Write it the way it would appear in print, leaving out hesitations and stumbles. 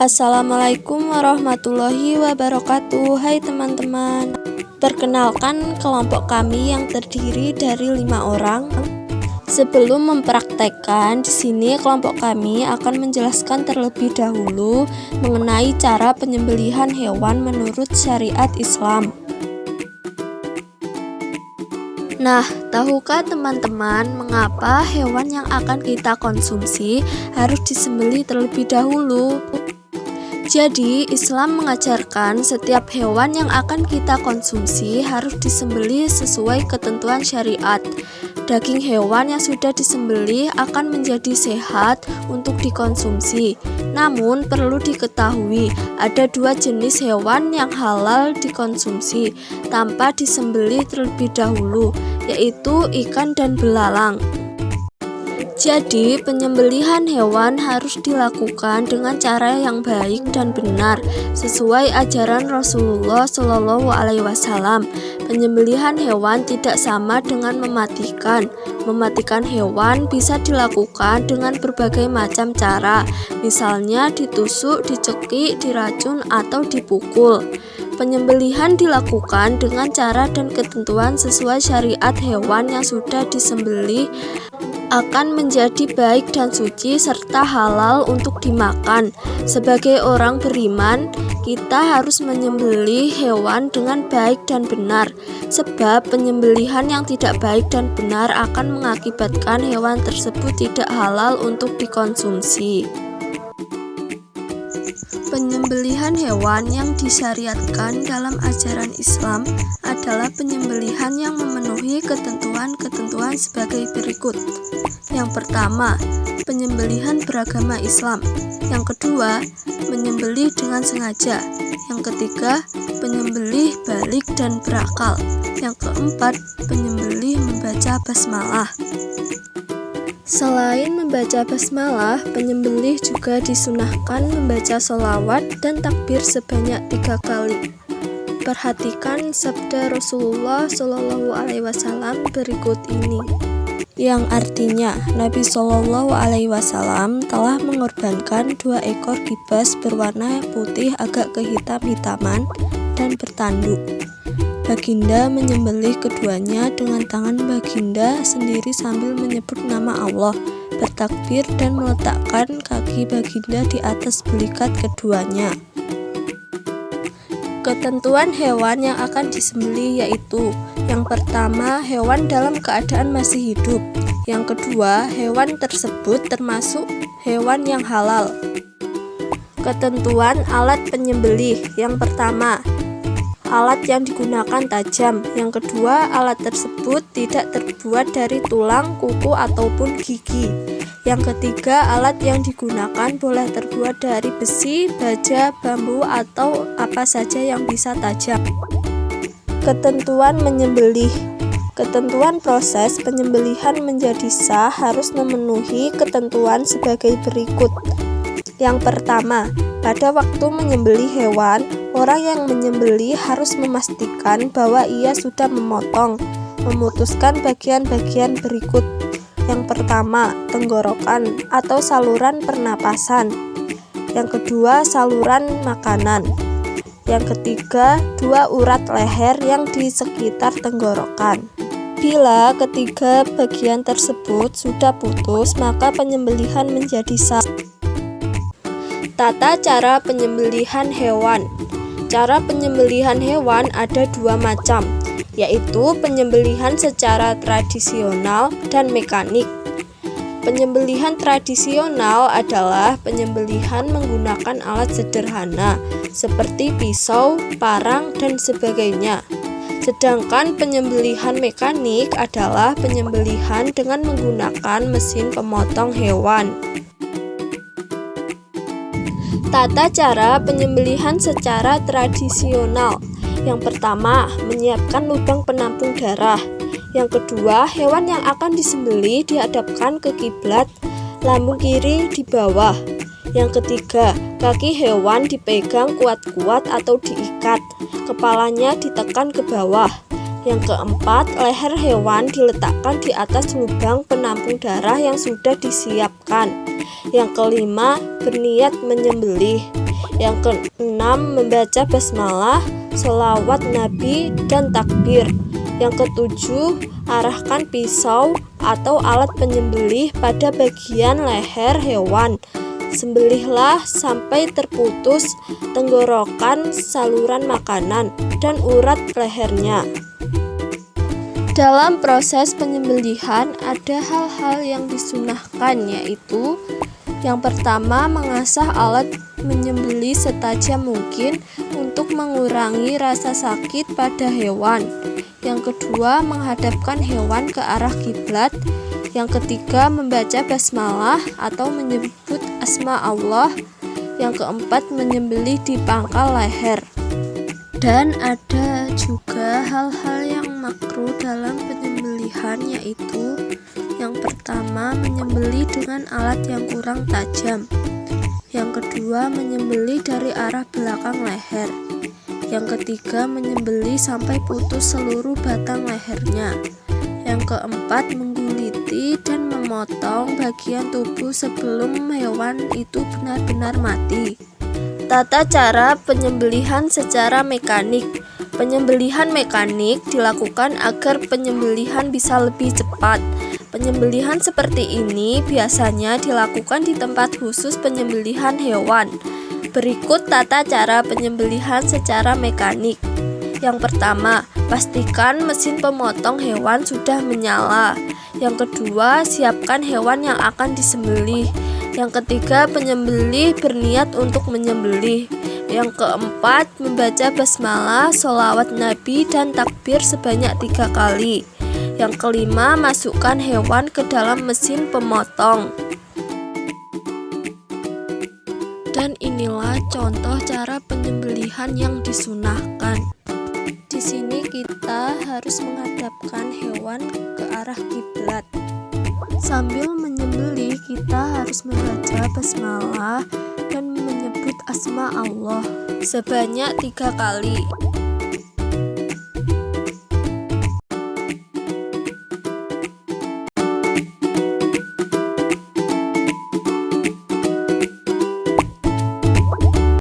Assalamualaikum warahmatullahi wabarakatuh. Hai teman-teman, perkenalkan kelompok kami yang terdiri dari 5 orang. Sebelum mempraktekkan, di sini kelompok kami akan menjelaskan terlebih dahulu mengenai cara penyembelihan hewan menurut syariat Islam. Nah, tahukah teman-teman mengapa hewan yang akan kita konsumsi harus disembelih terlebih dahulu? Jadi, Islam mengajarkan setiap hewan yang akan kita konsumsi harus disembelih sesuai ketentuan syariat. Daging hewan yang sudah disembelih akan menjadi sehat untuk dikonsumsi. Namun, perlu diketahui, ada 2 jenis hewan yang halal dikonsumsi tanpa disembelih terlebih dahulu, yaitu ikan dan belalang. Jadi, penyembelihan hewan harus dilakukan dengan cara yang baik dan benar sesuai ajaran Rasulullah SAW. Penyembelihan hewan tidak sama dengan mematikan. Mematikan hewan bisa dilakukan dengan berbagai macam cara, misalnya ditusuk, dicekik, diracun, atau dipukul. Penyembelihan dilakukan dengan cara dan ketentuan sesuai syariat. Hewan yang sudah disembelih akan menjadi baik dan suci serta halal untuk dimakan. Sebagai orang beriman, kita harus menyembelih hewan dengan baik dan benar, sebab penyembelihan yang tidak baik dan benar akan mengakibatkan hewan tersebut tidak halal untuk dikonsumsi. Penyembelihan hewan yang disyariatkan dalam ajaran Islam adalah penyembelihan yang memenuhi ketentuan-ketentuan sebagai berikut. Yang pertama, penyembelihan beragama Islam. Yang kedua, menyembelih dengan sengaja. Yang ketiga, penyembelih balik dan berakal. Yang keempat, penyembelih membaca basmalah. Selain membaca basmalah, penyembelih juga disunahkan membaca sholawat dan takbir sebanyak 3 kali. Perhatikan sabda Rasulullah SAW berikut ini, yang artinya Nabi SAW telah mengorbankan 2 ekor kibas berwarna putih agak kehitam-hitaman dan bertanduk. Baginda menyembelih keduanya dengan tangan baginda sendiri sambil menyebut nama Allah, bertakbir dan meletakkan kaki baginda di atas belikat keduanya. Ketentuan hewan yang akan disembelih yaitu: yang pertama, hewan dalam keadaan masih hidup. Yang kedua, hewan tersebut termasuk hewan yang halal. Ketentuan alat penyembelih: yang pertama, alat yang digunakan tajam. Yang kedua, alat tersebut tidak terbuat dari tulang, kuku, ataupun gigi. Yang ketiga, alat yang digunakan boleh terbuat dari besi, baja, bambu, atau apa saja yang bisa tajam. Ketentuan menyembelih: ketentuan proses penyembelihan menjadi sah harus memenuhi ketentuan sebagai berikut. Yang pertama, pada waktu menyembelih hewan, orang yang menyembelih harus memastikan bahwa ia sudah memutuskan bagian-bagian berikut. Yang pertama, tenggorokan atau saluran pernapasan. Yang kedua, saluran makanan. Yang ketiga, 2 urat leher yang di sekitar tenggorokan. Bila ketiga bagian tersebut sudah putus, maka penyembelihan menjadi sah. Tata cara penyembelihan hewan. Cara penyembelihan hewan ada 2 macam, yaitu penyembelihan secara tradisional dan mekanik. Penyembelihan tradisional adalah penyembelihan menggunakan alat sederhana seperti pisau, parang, dan sebagainya. Sedangkan penyembelihan mekanik adalah penyembelihan dengan menggunakan mesin pemotong hewan. Tata cara penyembelihan secara tradisional. Yang pertama, menyiapkan lubang penampung darah. Yang kedua, hewan yang akan disembelih dihadapkan ke kiblat, lambung kiri di bawah. Yang ketiga, kaki hewan dipegang kuat-kuat atau diikat, kepalanya ditekan ke bawah. Yang keempat, leher hewan diletakkan di atas lubang penampung darah yang sudah disiapkan. Yang kelima, berniat menyembelih. Yang keenam, membaca basmalah, sholawat Nabi, dan takbir. Yang ketujuh, arahkan pisau atau alat penyembelih pada bagian leher hewan. Sembelihlah sampai terputus tenggorokan, saluran makanan, dan urat lehernya. Dalam proses penyembelihan ada hal-hal yang disunahkan, yaitu yang pertama, mengasah alat menyembelih setajam mungkin untuk mengurangi rasa sakit pada hewan. Yang kedua, menghadapkan hewan ke arah kiblat. Yang ketiga, membaca basmalah atau menyebut asma Allah. Yang keempat, menyembelih di pangkal leher. Dan ada juga hal-hal yang makruh dalam penyembelihan, yaitu yang pertama, menyembelih dengan alat yang kurang tajam. Yang kedua, menyembelih dari arah belakang leher. Yang ketiga, menyembelih sampai putus seluruh batang lehernya. Yang keempat, mengguliti dan memotong bagian tubuh sebelum hewan itu benar-benar mati. Tata cara penyembelihan secara mekanik. Penyembelihan mekanik dilakukan agar penyembelihan bisa lebih cepat. Penyembelihan seperti ini biasanya dilakukan di tempat khusus penyembelihan hewan. Berikut tata cara penyembelihan secara mekanik. Yang pertama, pastikan mesin pemotong hewan sudah menyala. Yang kedua, siapkan hewan yang akan disembelih. Yang ketiga, penyembelih berniat untuk menyembelih. Yang keempat, membaca basmalah, sholawat Nabi, dan takbir sebanyak 3 kali. Yang kelima, masukkan hewan ke dalam mesin pemotong. Dan inilah contoh cara penyembelihan yang disunahkan. Di sini kita harus menghadapkan hewan ke arah kiblat. Sambil menyembelih, kita harus membaca basmalah dan menyebut asma Allah sebanyak 3 kali.